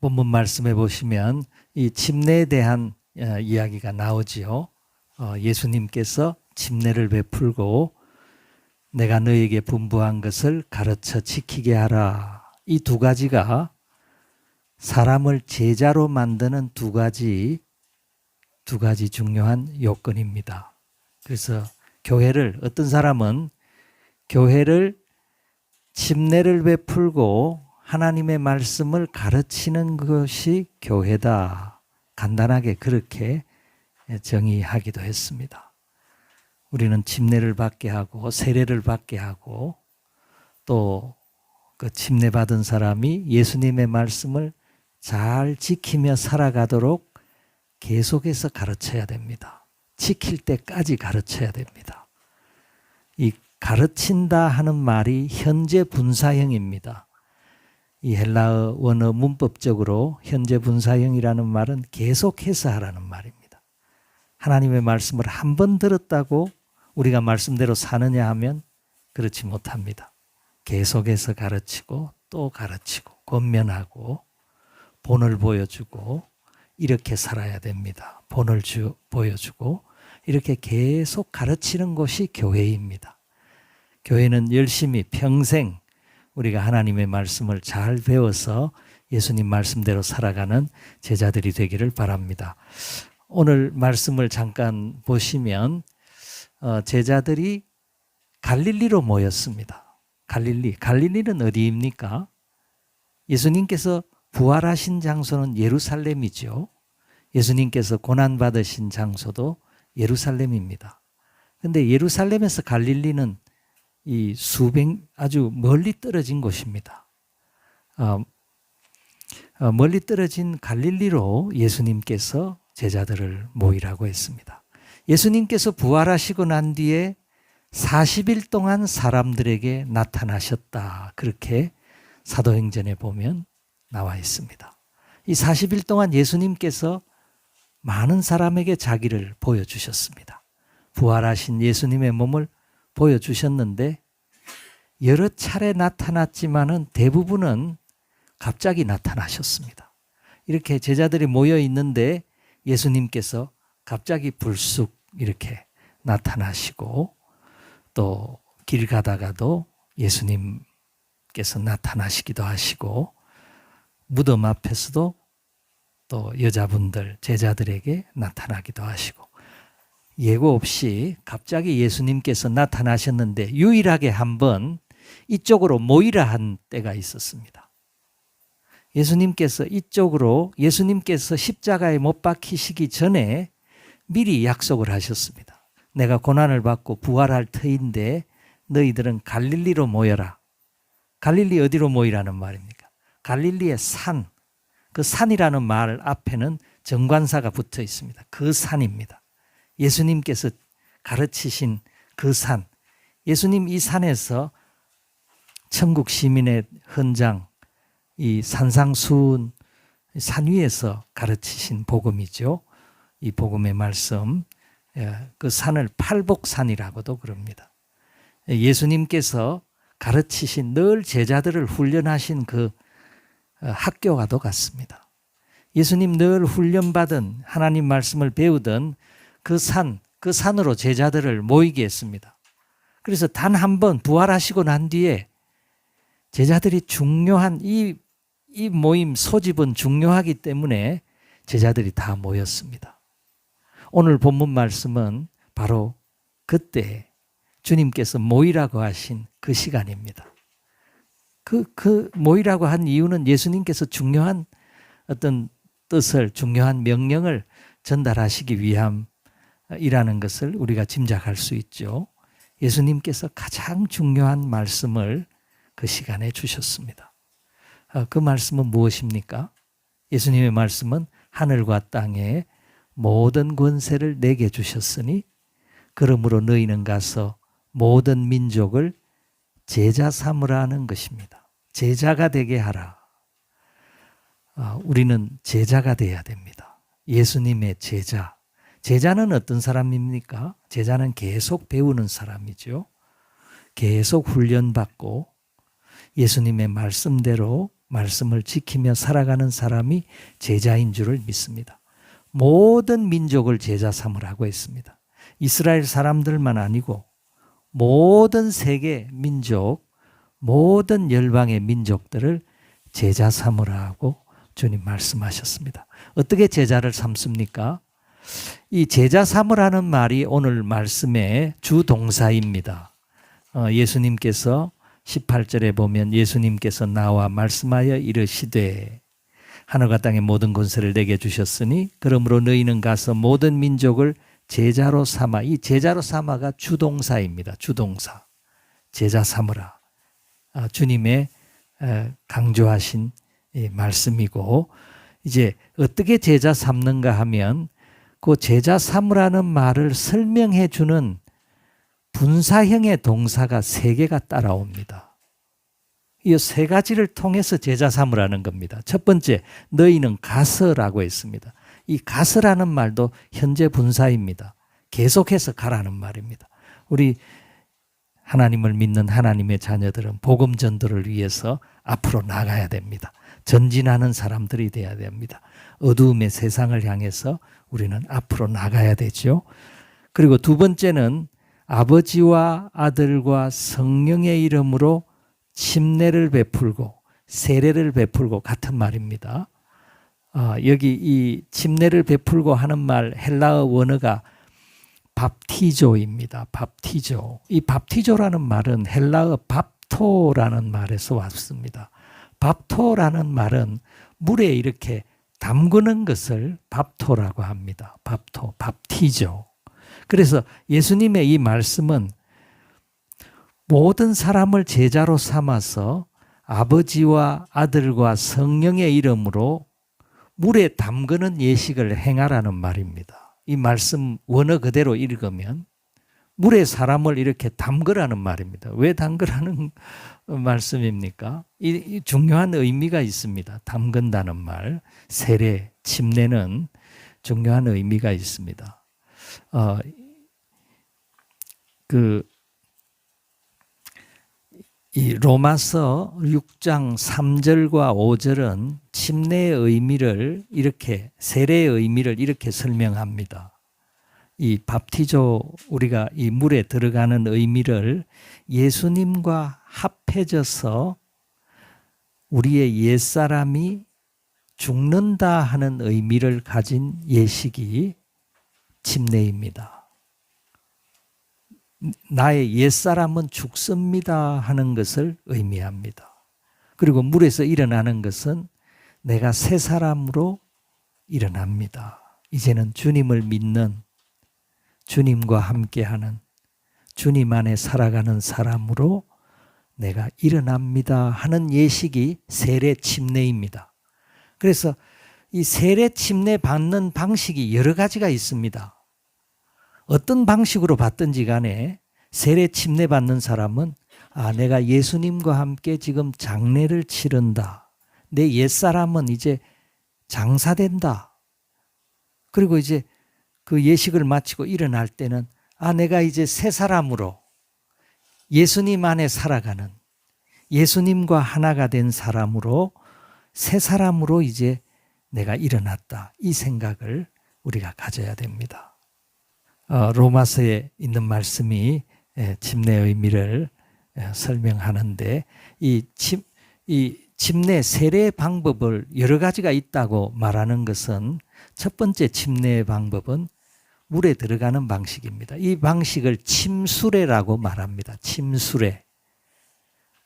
본문 말씀해 보시면 이 침례에 대한 이야기가 나오지요. 예수님께서 침례를 베풀고 내가 너에게 분부한 것을 가르쳐 지키게 하라. 이 두 가지가 사람을 제자로 만드는 두 가지 중요한 요건입니다. 그래서 교회를 어떤 사람은 교회를 침례를 베풀고 하나님의 말씀을 가르치는 것이 교회다. 간단하게 그렇게 정의하기도 했습니다. 우리는 침례를 받게 하고 세례를 받게 하고 또 그 침례 받은 사람이 예수님의 말씀을 잘 지키며 살아가도록 계속해서 가르쳐야 됩니다. 지킬 때까지 가르쳐야 됩니다. 이 가르친다 하는 말이 현재 분사형입니다. 이 헬라어 원어 문법적으로 현재 분사형이라는 말은 계속해서 하라는 말입니다. 하나님의 말씀을 한 번 들었다고 우리가 말씀대로 사느냐 하면 그렇지 못합니다. 계속해서 가르치고 또 가르치고 권면하고 본을 보여주고 이렇게 살아야 됩니다. 본을 보여주고 이렇게 계속 가르치는 곳이 교회입니다. 교회는 열심히 평생 우리가 하나님의 말씀을 잘 배워서 예수님 말씀대로 살아가는 제자들이 되기를 바랍니다. 오늘 말씀을 잠깐 보시면 제자들이 갈릴리로 모였습니다. 갈릴리는 어디입니까? 예수님께서 부활하신 장소는 예루살렘이죠. 예수님께서 고난받으신 장소도 예루살렘입니다. 그런데 예루살렘에서 갈릴리는 이 아주 멀리 떨어진 곳입니다. 멀리 떨어진 갈릴리로 예수님께서 제자들을 모이라고 했습니다. 예수님께서 부활하시고 난 뒤에 40일 동안 사람들에게 나타나셨다. 그렇게 사도행전에 보면 나와 있습니다. 이 40일 동안 예수님께서 많은 사람에게 자기를 보여주셨습니다. 부활하신 예수님의 몸을 보여주셨는데 여러 차례 나타났지만은 대부분은 갑자기 나타나셨습니다. 이렇게 제자들이 모여 있는데 예수님께서 갑자기 불쑥 이렇게 나타나시고 또 길 가다가도 예수님께서 나타나시기도 하시고 무덤 앞에서도 또 여자분들 제자들에게 나타나기도 하시고 예고 없이 갑자기 예수님께서 나타나셨는데 유일하게 한번 이쪽으로 모이라 한 때가 있었습니다. 예수님께서 십자가에 못 박히시기 전에 미리 약속을 하셨습니다. 내가 고난을 받고 부활할 터인데 너희들은 갈릴리로 모여라. 갈릴리 어디로 모이라는 말입니까? 갈릴리의 산, 그 산이라는 말 앞에는 정관사가 붙어 있습니다. 그 산입니다. 예수님께서 가르치신 그 산. 예수님 이 산에서 천국 시민의 헌장, 이 산상수훈 산 위에서 가르치신 복음이죠. 이 복음의 말씀, 그 산을 팔복산이라고도 그럽니다. 예수님께서 가르치신 늘 제자들을 훈련하신 그 학교와도 같습니다. 예수님 늘 훈련받은 하나님 말씀을 배우던 그 산으로 제자들을 모이게 했습니다. 그래서 단 한 번 부활하시고 난 뒤에 제자들이 중요한 이 모임 소집은 중요하기 때문에 제자들이 다 모였습니다. 오늘 본문 말씀은 바로 그때 주님께서 모이라고 하신 그 시간입니다. 그 모이라고 한 이유는 예수님께서 중요한 어떤 뜻을, 중요한 명령을 전달하시기 위함이라는 것을 우리가 짐작할 수 있죠. 예수님께서 가장 중요한 말씀을 그 시간에 주셨습니다. 그 말씀은 무엇입니까? 예수님의 말씀은 하늘과 땅에 모든 권세를 내게 주셨으니 그러므로 너희는 가서 모든 민족을 제자 삼으라는 것입니다. 제자가 되게 하라. 우리는 제자가 돼야 됩니다. 예수님의 제자. 제자는 어떤 사람입니까? 제자는 계속 배우는 사람이죠. 계속 훈련받고 예수님의 말씀대로 말씀을 지키며 살아가는 사람이 제자인 줄을 믿습니다. 모든 민족을 제자 삼으라고 했습니다. 이스라엘 사람들만 아니고 모든 세계 민족, 모든 열방의 민족들을 제자 삼으라고 주님 말씀하셨습니다. 어떻게 제자를 삼습니까? 이 제자 삼으라는 말이 오늘 말씀의 주동사입니다. 예수님께서 18절에 보면 예수님께서 나와 말씀하여 이르시되 하늘과 땅의 모든 권세를 내게 주셨으니 그러므로 너희는 가서 모든 민족을 제자로 삼아. 이 제자로 삼아가 주동사입니다. 주동사. 제자 삼으라. 주님의 강조하신 말씀이고, 이제 어떻게 제자 삼는가 하면 그 제자 삼으라는 말을 설명해 주는 분사형의 동사가 3개가 따라옵니다. 이 3가지를 통해서 제자 삼으라는 겁니다. 첫 번째, 너희는 가서라고 했습니다. 이 가서라는 말도 현재 분사입니다. 계속해서 가라는 말입니다. 우리 하나님을 믿는 하나님의 자녀들은 복음 전도를 위해서 앞으로 나가야 됩니다. 전진하는 사람들이 되어야 됩니다. 어두움의 세상을 향해서 우리는 앞으로 나가야 되죠. 그리고 두 번째는 아버지와 아들과 성령의 이름으로 침례를 베풀고 세례를 베풀고 같은 말입니다. 여기 이 침례를 베풀고 하는 말 헬라어 원어가 밥티조입니다. 밥티조. 이 밥티조라는 말은 헬라어 밥토라는 말에서 왔습니다. 밥토라는 말은 물에 이렇게 담그는 것을 밥토라고 합니다. 밥토, 밥티조. 그래서 예수님의 이 말씀은 모든 사람을 제자로 삼아서 아버지와 아들과 성령의 이름으로 물에 담그는 예식을 행하라는 말입니다. 이 말씀 원어 그대로 읽으면 물에 사람을 이렇게 담그라는 말입니다. 왜 담그라는 말씀입니까? 이 중요한 의미가 있습니다. 담근다는 말, 세례, 침례는 중요한 의미가 있습니다. 이 로마서 6장 3절과 5절은 침례의 의미를 이렇게, 세례의 의미를 이렇게 설명합니다. 이 밥티조, 우리가 이 물에 들어가는 의미를 예수님과 합해져서 우리의 옛사람이 죽는다 하는 의미를 가진 예식이 침례입니다. 나의 옛사람은 죽습니다 하는 것을 의미합니다. 그리고 물에서 일어나는 것은 내가 새 사람으로 일어납니다. 이제는 주님을 믿는, 주님과 함께하는, 주님 안에 살아가는 사람으로 내가 일어납니다 하는 예식이 세례 침례입니다. 그래서 이 세례 침례 받는 방식이 여러 가지가 있습니다. 어떤 방식으로 받든지 간에 세례 침례 받는 사람은 내가 예수님과 함께 지금 장례를 치른다. 내 옛사람은 이제 장사된다. 그리고 이제 그 예식을 마치고 일어날 때는 내가 이제 새 사람으로 예수님 안에 살아가는, 예수님과 하나가 된 사람으로, 새 사람으로 이제 내가 일어났다. 이 생각을 우리가 가져야 됩니다. 로마서에 있는 말씀이 침례의 의미를 설명하는데 이 침례 세례 방법을 여러 가지가 있다고 말하는 것은 첫 번째 침례의 방법은 물에 들어가는 방식입니다. 이 방식을 침수례라고 말합니다. 침수례.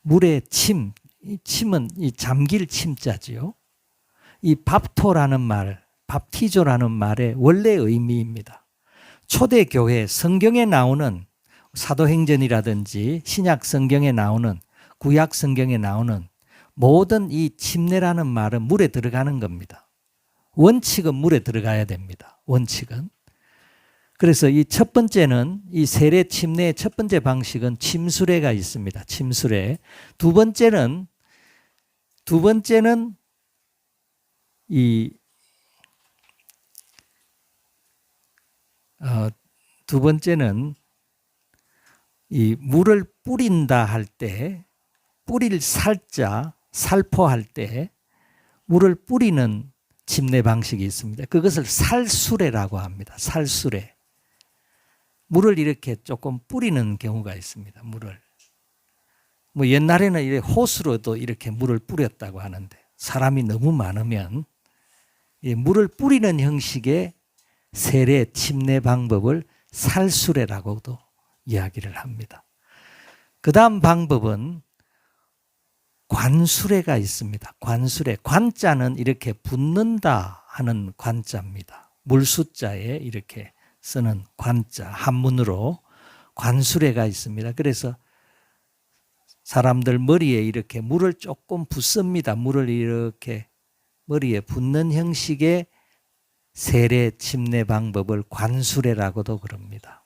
물에 침, 이 침은 이 잠길 침자지요. 이 밥토라는 말, 밥티조라는 말의 원래 의미입니다. 초대교회 성경에 나오는 사도행전이라든지 신약 성경에 나오는, 구약 성경에 나오는 모든 이 침례라는 말은 물에 들어가는 겁니다. 원칙은 물에 들어가야 됩니다. 원칙은. 그래서 이 첫 번째는 이 세례 침례의 첫 번째 방식은 침수례가 있습니다. 침수례. 두 번째는 이 물을 뿌린다 할 때 뿌릴 살자 살포할 때 물을 뿌리는 침내 방식이 있습니다. 그것을 살수레라고 합니다. 살수레. 물을 이렇게 조금 뿌리는 경우가 있습니다. 물을. 뭐 옛날에는 이렇게 호수로도 이렇게 물을 뿌렸다고 하는데 사람이 너무 많으면 이 물을 뿌리는 형식의 세례 침례 방법을 살수레라고도 이야기를 합니다. 그 다음 방법은 관수레가 있습니다. 관수레. 관자는 이렇게 붓는다 하는 관자입니다. 물숫자에 이렇게 쓰는 관자, 한문으로 관수레가 있습니다. 그래서 사람들 머리에 이렇게 물을 조금 붓습니다. 물을 이렇게 머리에 붓는 형식의 세례 침례 방법을 관수레라고도 그럽니다.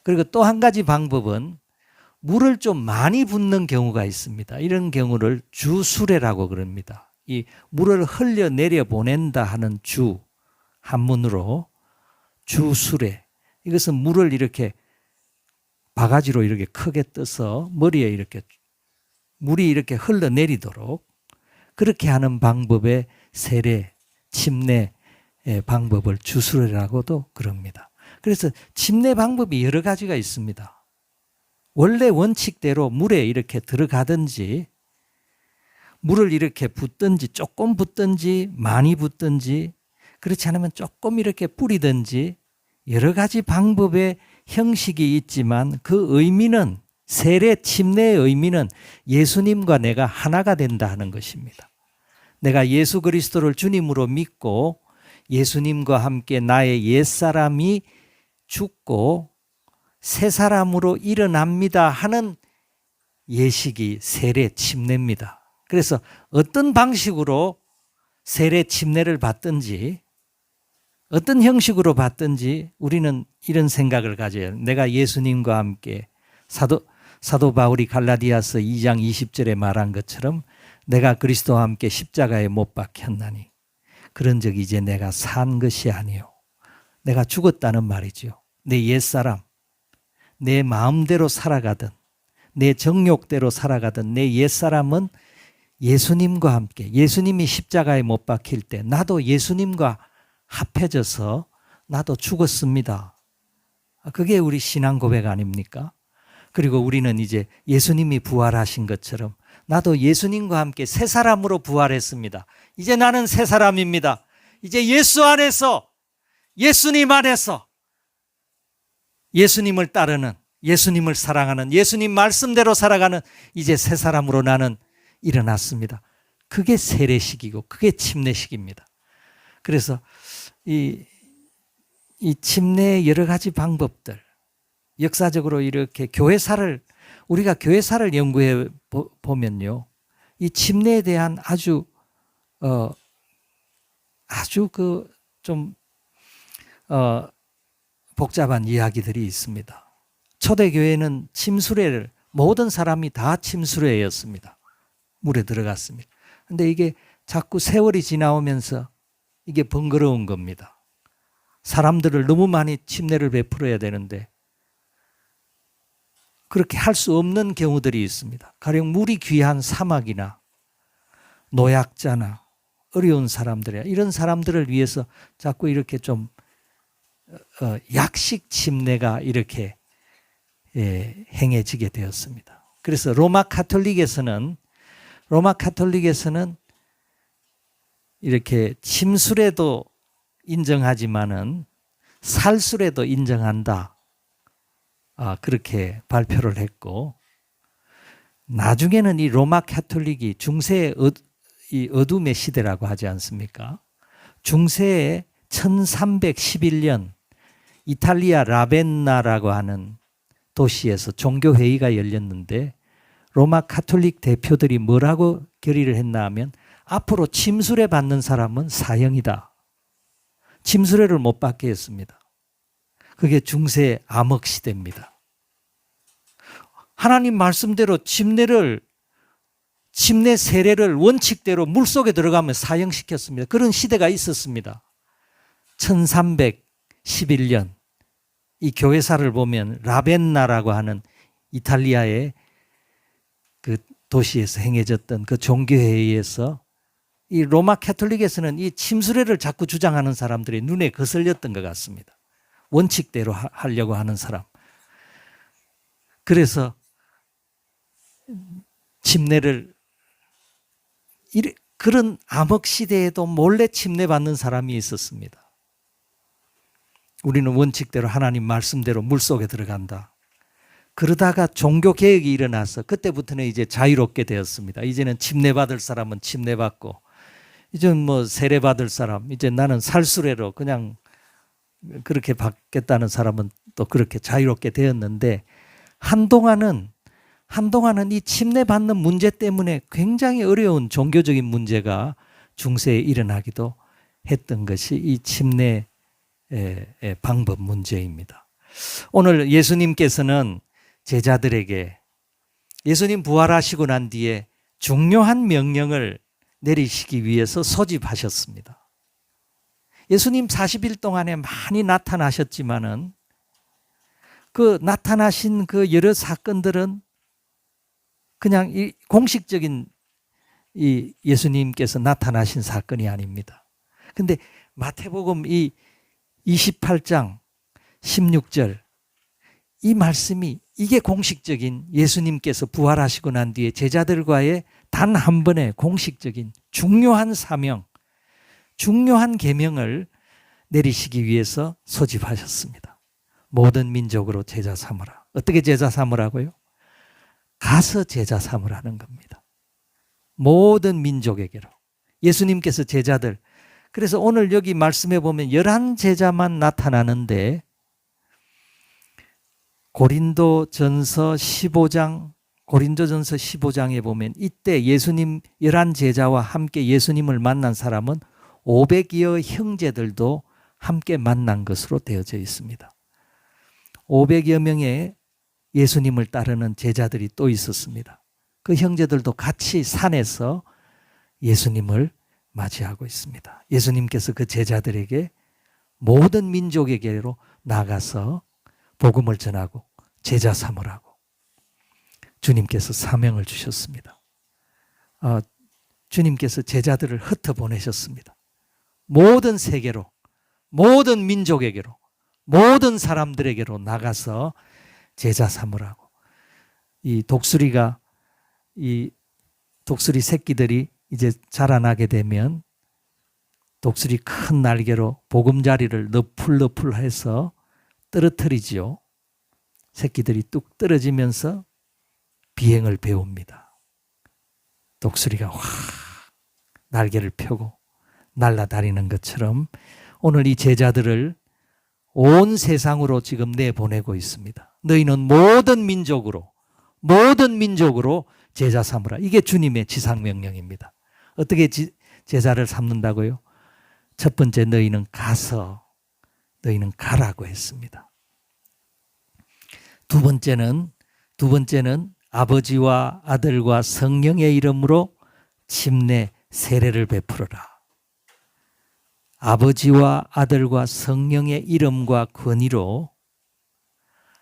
그리고 또 한 가지 방법은 물을 좀 많이 붓는 경우가 있습니다. 이런 경우를 주수레라고 그럽니다. 이 물을 흘려내려 보낸다 하는 주, 한문으로 주수레. 이것은 물을 이렇게 바가지로 이렇게 크게 떠서 머리에 이렇게 물이 이렇게 흘러내리도록 그렇게 하는 방법의 세례, 침례 방법을 주수레라고도 그럽니다. 그래서 침례 방법이 여러 가지가 있습니다. 원래 원칙대로 물에 이렇게 들어가든지 물을 이렇게 붓든지 조금 붓든지 많이 붓든지 그렇지 않으면 조금 이렇게 뿌리든지 여러 가지 방법의 형식이 있지만 그 의미는 세례 침례의 의미는 예수님과 내가 하나가 된다 하는 것입니다. 내가 예수 그리스도를 주님으로 믿고 예수님과 함께 나의 옛사람이 죽고 새 사람으로 일어납니다 하는 예식이 세례 침례입니다. 그래서 어떤 방식으로 세례 침례를 받든지 어떤 형식으로 받든지 우리는 이런 생각을 가져요. 내가 예수님과 함께 사도 바울이 갈라디아서 2장 20절에 말한 것처럼 내가 그리스도와 함께 십자가에 못 박혔나니 그런 적 이제 내가 산 것이 아니요. 내가 죽었다는 말이죠. 내 옛사람, 내 마음대로 살아가든 내 정욕대로 살아가든 내 옛사람은 예수님과 함께 예수님이 십자가에 못 박힐 때 나도 예수님과 합해져서 나도 죽었습니다. 그게 우리 신앙 고백 아닙니까? 그리고 우리는 이제 예수님이 부활하신 것처럼 나도 예수님과 함께 새 사람으로 부활했습니다. 이제 나는 새 사람입니다. 이제 예수 안에서 예수님 안에서 예수님을 따르는 예수님을 사랑하는 예수님 말씀대로 살아가는 이제 새 사람으로 나는 일어났습니다. 그게 세례식이고 그게 침례식입니다. 그래서 이 침례의 여러 가지 방법들 역사적으로 이렇게 우리가 교회사를 연구해 보면요. 이 침례에 대한 아주 복잡한 이야기들이 있습니다. 초대교회는 침수례를 모든 사람이 다 침수례였습니다. 물에 들어갔습니다. 그런데 이게 자꾸 세월이 지나오면서 이게 번거로운 겁니다. 사람들을 너무 많이 침례를 베풀어야 되는데 그렇게 할 수 없는 경우들이 있습니다. 가령 물이 귀한 사막이나 노약자나 어려운 사람들이야. 이런 사람들을 위해서 자꾸 이렇게 좀 약식 침례가 이렇게 행해지게 되었습니다. 그래서 로마 카톨릭에서는 이렇게 침수례도 인정하지만은 살수례도 인정한다. 그렇게 발표를 했고 나중에는 이 로마 카톨릭이 중세의 이 어둠의 시대라고 하지 않습니까? 중세의 1311년 이탈리아 라벤나라고 하는 도시에서 종교회의가 열렸는데 로마 카톨릭 대표들이 뭐라고 결의를 했나 하면 앞으로 침수례 받는 사람은 사형이다. 침수례를 못 받게 했습니다. 그게 중세 암흑 시대입니다. 하나님 말씀대로 침례 세례를 원칙대로 물속에 들어가면 사형시켰습니다. 그런 시대가 있었습니다. 1311년 이 교회사를 보면 라벤나라고 하는 이탈리아의 그 도시에서 행해졌던 그 종교회의에서 이 로마 캐톨릭에서는 이 침수례를 자꾸 주장하는 사람들이 눈에 거슬렸던 것 같습니다. 원칙대로 하려고 하는 사람. 그래서 침례를 그런 암흑 시대에도 몰래 침례받는 사람이 있었습니다. 우리는 원칙대로 하나님 말씀대로 물속에 들어간다. 그러다가 종교개혁이 일어나서 그때부터는 이제 자유롭게 되었습니다. 이제는 침례받을 사람은 침례받고, 이제는 뭐 세례받을 사람, 이제 나는 살수례로 그냥 그렇게 받겠다는 사람은 또 그렇게 자유롭게 되었는데, 한동안은 이 침례받는 문제 때문에 굉장히 어려운 종교적인 문제가 중세에 일어나기도 했던 것이 이 침례의 방법 문제입니다. 오늘 예수님께서는 제자들에게 예수님 부활하시고 난 뒤에 중요한 명령을 내리시기 위해서 소집하셨습니다. 예수님 40일 동안에 많이 나타나셨지만은 그 나타나신 그 여러 사건들은 그냥 이 공식적인 이 예수님께서 나타나신 사건이 아닙니다. 근데 마태복음 이 28장 16절 이 말씀이 이게 공식적인 예수님께서 부활하시고 난 뒤에 제자들과의 단 한 번의 공식적인 중요한 사명, 중요한 계명을 내리시기 위해서 소집하셨습니다. 모든 민족으로 제자 삼으라. 어떻게 제자 삼으라고요? 가서 제자 삼으라는 겁니다. 모든 민족에게로. 예수님께서 제자들, 그래서 오늘 여기 말씀해 보면 11제자만 나타나는데 고린도전서 15장에 보면 이때 예수님 11제자와 함께 예수님을 만난 사람은 500여 형제들도 함께 만난 것으로 되어져 있습니다. 500여 명의 예수님을 따르는 제자들이 또 있었습니다. 그 형제들도 같이 산에서 예수님을 맞이하고 있습니다. 예수님께서 그 제자들에게 모든 민족에게로 나가서 복음을 전하고 제자 삼으라고 주님께서 사명을 주셨습니다. 주님께서 제자들을 흩어보내셨습니다. 모든 세계로, 모든 민족에게로, 모든 사람들에게로 나가서 제자 삼으라고. 이 독수리 새끼들이 이제 자라나게 되면 독수리 큰 날개로 보금자리를 너풀너풀해서 떨어뜨리지요. 새끼들이 뚝 떨어지면서 비행을 배웁니다. 독수리가 확 날개를 펴고 날아다니는 것처럼 오늘 이 제자들을 온 세상으로 지금 내보내고 있습니다. 너희는 모든 민족으로 제자 삼으라. 이게 주님의 지상명령입니다. 어떻게 제자를 삼는다고요? 첫 번째, 너희는 가라고 했습니다. 두 번째는 아버지와 아들과 성령의 이름으로 침례 세례를 베풀어라. 아버지와 아들과 성령의 이름과 권위로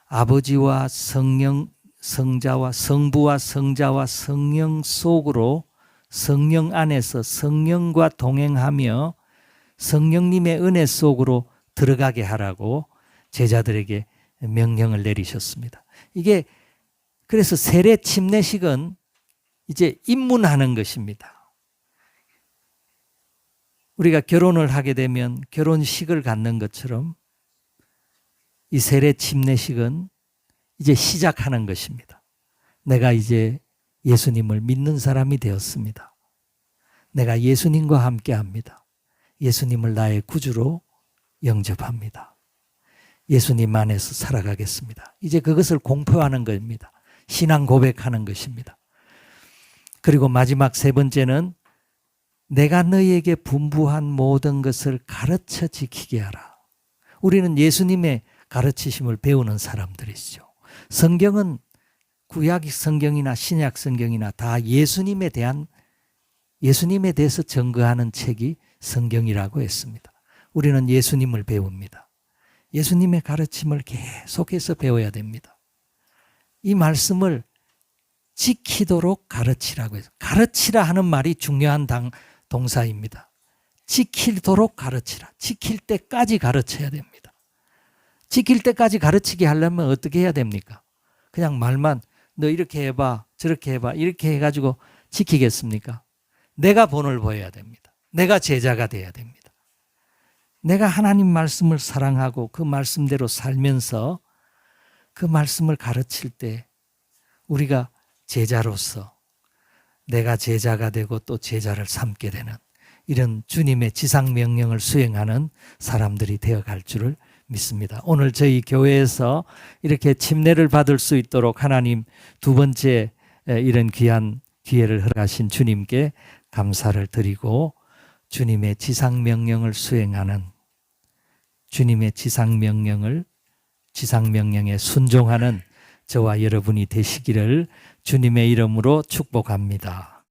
아버지와 성자와 성부와 성자와 성령 속으로 성령 안에서 성령과 동행하며 성령님의 은혜 속으로 들어가게 하라고 제자들에게 명령을 내리셨습니다. 이게 그래서 세례 침례식은 이제 입문하는 것입니다. 우리가 결혼을 하게 되면 결혼식을 갖는 것처럼 이 세례 침례식은 이제 시작하는 것입니다. 내가 이제 예수님을 믿는 사람이 되었습니다. 내가 예수님과 함께합니다. 예수님을 나의 구주로 영접합니다. 예수님 안에서 살아가겠습니다. 이제 그것을 공표하는 겁니다. 신앙 고백하는 것입니다. 그리고 마지막 세 번째는 내가 너희에게 분부한 모든 것을 가르쳐 지키게 하라. 우리는 예수님의 가르치심을 배우는 사람들이죠. 성경은 구약 성경이나 신약 성경이나 다 예수님에 대해서 증거하는 책이 성경이라고 했습니다. 우리는 예수님을 배웁니다. 예수님의 가르침을 계속해서 배워야 됩니다. 이 말씀을 지키도록 가르치라고 해서 가르치라 하는 말이 중요한 동사입니다. 지키도록 가르치라. 지킬 때까지 가르쳐야 됩니다. 지킬 때까지 가르치게 하려면 어떻게 해야 됩니까? 그냥 말만 너 이렇게 해봐 저렇게 해봐 이렇게 해가지고 지키겠습니까? 내가 본을 보여야 됩니다. 내가 제자가 돼야 됩니다. 내가 하나님 말씀을 사랑하고 그 말씀대로 살면서 그 말씀을 가르칠 때 우리가 제자로서 내가 제자가 되고 또 제자를 삼게 되는 이런 주님의 지상명령을 수행하는 사람들이 되어갈 줄을 믿습니다. 오늘 저희 교회에서 이렇게 침례를 받을 수 있도록 하나님 두 번째 이런 귀한 기회를 허락하신 주님께 감사를 드리고 주님의 지상명령을 수행하는 주님의 지상명령에 순종하는 저와 여러분이 되시기를 주님의 이름으로 축복합니다.